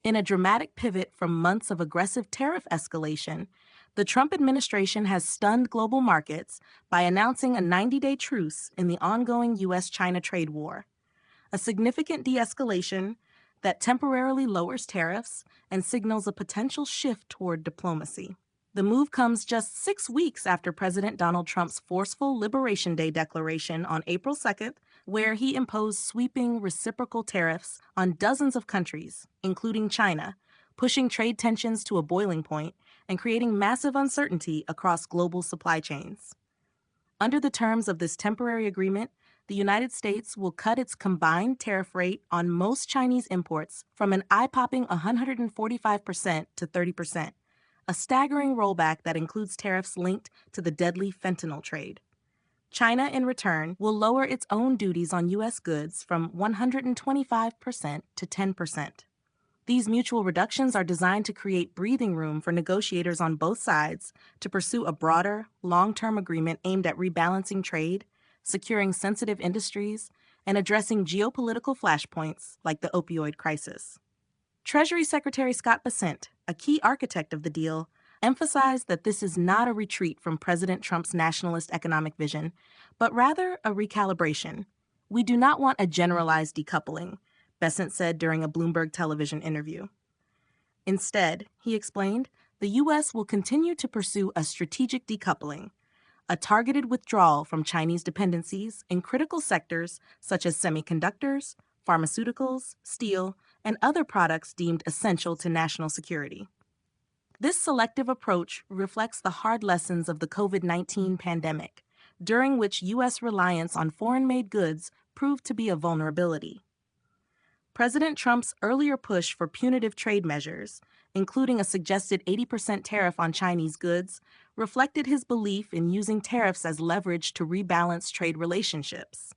In a dramatic pivot from months of aggressive tariff escalation, the Trump administration has stunned global markets by announcing a 90-day truce in the ongoing U.S. China trade war, a significant de escalation that temporarily lowers tariffs and signals a potential shift toward diplomacy. The move comes just 6 weeks after President Donald Trump's forceful Liberation Day declaration on April 2nd, where he imposed sweeping reciprocal tariffs on dozens of countries, including China, pushing trade tensions to a boiling point and creating massive uncertainty across global supply chains. Under the terms of this temporary agreement, the United States will cut its combined tariff rate on most Chinese imports from an eye-popping 145% to 30%, a staggering rollback that includes tariffs linked to the deadly fentanyl trade. China, in return, will lower its own duties on U.S. goods from 125% to 10%. These mutual reductions are designed to create breathing room for negotiators on both sides to pursue a broader, long-term agreement aimed at rebalancing trade, securing sensitive industries, and addressing geopolitical flashpoints like the opioid crisis. Treasury Secretary Scott Bessent, a key architect of the deal, emphasized that this is not a retreat from President Trump's nationalist economic vision, but rather a recalibration. "We do not want a generalized decoupling," Bessent said during a Bloomberg television interview. Instead, he explained, the U.S. will continue to pursue a strategic decoupling, a targeted withdrawal from Chinese dependencies in critical sectors such as semiconductors, pharmaceuticals, steel, and other products deemed essential to national security. This selective approach reflects the hard lessons of the COVID-19 pandemic, during which U.S. reliance on foreign-made goods proved to be a vulnerability. President Trump's earlier push for punitive trade measures, including a suggested 80% tariff on Chinese goods, reflected his belief in using tariffs as leverage to rebalance trade relationships.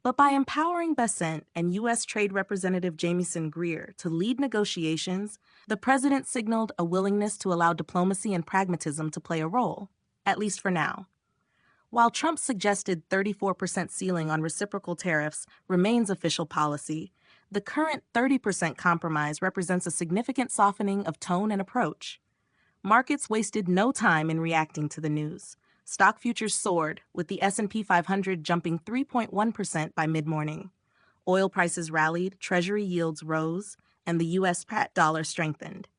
But by empowering Bessent and U.S. Trade Representative Jamieson Greer to lead negotiations, the president signaled a willingness to allow diplomacy and pragmatism to play a role, at least for now. While Trump's suggested 34% ceiling on reciprocal tariffs remains official policy, the current 30% compromise represents a significant softening of tone and approach. Markets wasted no time in reacting to the news. Stock futures soared, with the S&P 500 jumping 3.1% by mid-morning. Oil prices rallied, Treasury yields rose, and the U.S. dollar strengthened.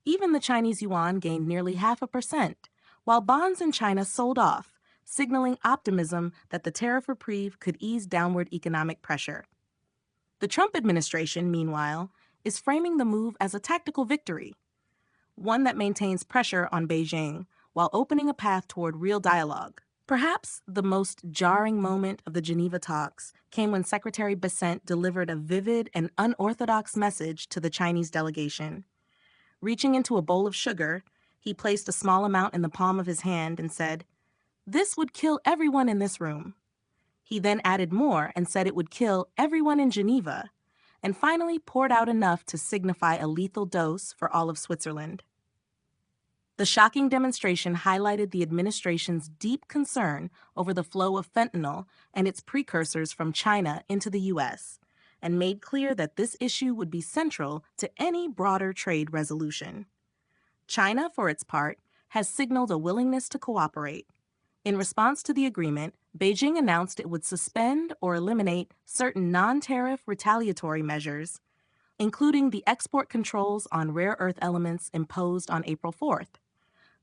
Even the Chinese yuan gained nearly 0.5%, while bonds in China sold off, signaling optimism that the tariff reprieve could ease downward economic pressure. The Trump administration, meanwhile, is framing the move as a tactical victory, one that maintains pressure on Beijing while opening a path toward real dialogue. Perhaps the most jarring moment of the Geneva talks came when Secretary Bessent delivered a vivid and unorthodox message to the Chinese delegation. Reaching into a bowl of sugar, he placed a small amount in the palm of his hand and said, "This would kill everyone in this room." He then added more and said it would kill everyone in Geneva, and finally poured out enough to signify a lethal dose for all of Switzerland. The shocking demonstration highlighted the administration's deep concern over the flow of fentanyl and its precursors from China into the U.S., and made clear that this issue would be central to any broader trade resolution. China, for its part, has signaled a willingness to cooperate. In response to the agreement, Beijing announced it would suspend or eliminate certain non-tariff retaliatory measures, including the export controls on rare earth elements imposed on April 4th.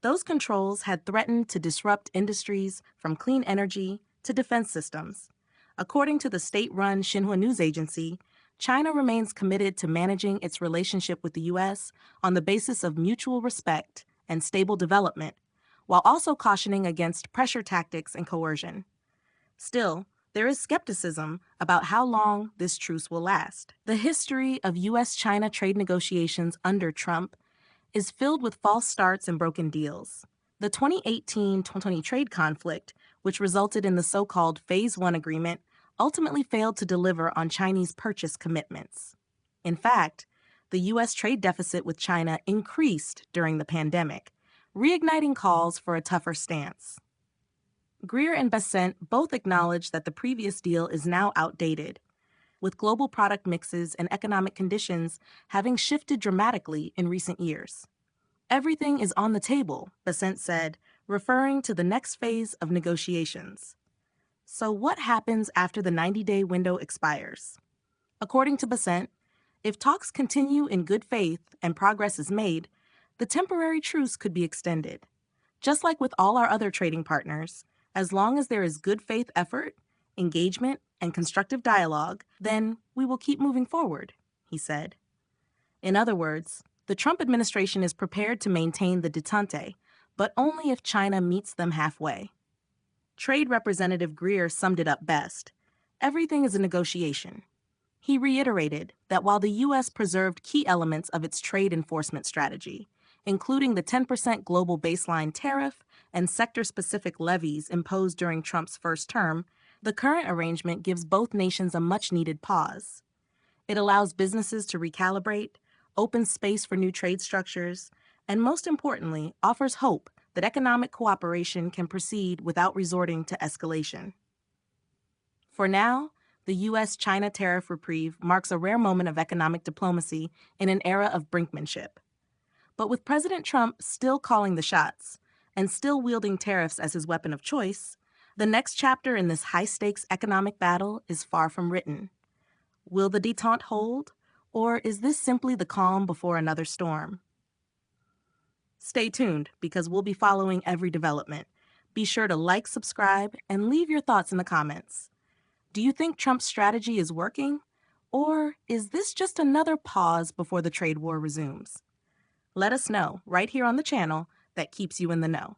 Those controls had threatened to disrupt industries from clean energy to defense systems. According to the state-run Xinhua news agency, China remains committed to managing its relationship with the U.S. on the basis of mutual respect and stable development, while also cautioning against pressure tactics and coercion. Still, there is skepticism about how long this truce will last. The history of U.S. China trade negotiations under Trump is filled with false starts and broken deals. The 2018-2020 trade conflict, which resulted in the so-called Phase 1 agreement, ultimately failed to deliver on Chinese purchase commitments. In fact, the U.S. trade deficit with China increased during the pandemic, reigniting calls for a tougher stance. Greer and Bessent both acknowledge that the previous deal is now outdated. with global product mixes and economic conditions having shifted dramatically in recent years. Everything is on the table, Bessent said, referring to the next phase of negotiations. So what happens after the 90-day window expires? According to Bessent, if talks continue in good faith and progress is made, the temporary truce could be extended. Just like with all our other trading partners, as long as there is good faith effort, engagement, and constructive dialogue, then we will keep moving forward, he said. In other words, the Trump administration is prepared to maintain the détente, but only if China meets them halfway. Trade Representative Greer summed it up best. Everything is a negotiation. He reiterated that while the U.S. preserved key elements of its trade enforcement strategy, including the 10% global baseline tariff and sector-specific levies imposed during Trump's first term, the current arrangement gives both nations a much-needed pause. It allows businesses to recalibrate, opens space for new trade structures, and most importantly, offers hope that economic cooperation can proceed without resorting to escalation. For now, the U.S. China tariff reprieve marks a rare moment of economic diplomacy in an era of brinkmanship. But with President Trump still calling the shots and still wielding tariffs as his weapon of choice, the next chapter in this high-stakes economic battle is far from written. Will the détente hold, or is this simply the calm before another storm? Stay tuned, because we'll be following every development. Be sure to like, subscribe, and leave your thoughts in the comments. Do you think Trump's strategy is working, or is this just another pause before the trade war resumes? Let us know right here on the channel that keeps you in the know.